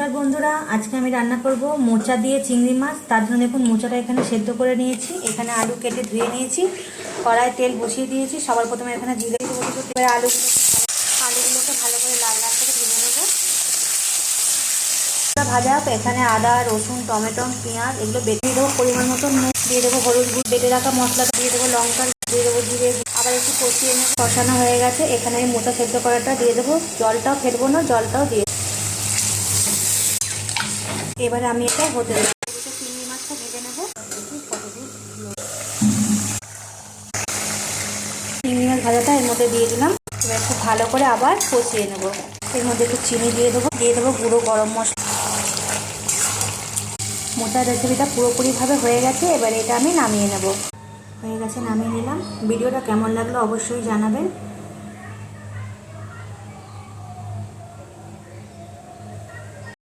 नमस्कार बंधुरा आज के रान्ना करब मोचा दिए चिंगड़ी माछ। तार जन्य देखुन मोचाटा एखाने सेদ্ধ करे निয়েছি। एखाने आलू केटे धुए निয়েছি। कड़ाई तेल बसिए दिएছি। सबार प्रथमे एखाने जिरे एबारे आलूगुलोके भालो करे लाल लाल करे ভেজে নেব। भाजा एखाने आदा रसुन टमेटो पेঁয়াজ एगुलो बेटे देবো। परिमाण मतो নুন দিয়ে দেবো, হলুদ গুঁড়ো বেটে রাখা মশলাটা দিয়ে দেবো, লঙ্কা দিয়ে দেবো, জিরে আবার একটু কষিয়ে নেব। কষানো হয়ে গেছে, এখানে আমি মোটা সেদ্ধ করাটা দিয়ে দেবো। জলটাও ফেলবো না, জলটাও দিয়ে এবারে আমি এটা হতে দেবো। চিংড়ি মাছটা ভেজে নেব। চিংড়ি মাছ ভাজাটা এর মধ্যে দিয়ে দিলাম। এবার একটু ভালো করে আবার কষিয়ে নেব। এর মধ্যে একটু চিনি দিয়ে দেবো গুঁড়ো গরম মশলা। মোচার রেসিপিটা পুরোপুরিভাবে হয়ে গেছে। এবার এটা আমি নামিয়ে নেব। হয়ে গেছে, নামিয়ে নিলাম। ভিডিওটা কেমন লাগলো অবশ্যই জানাবেন।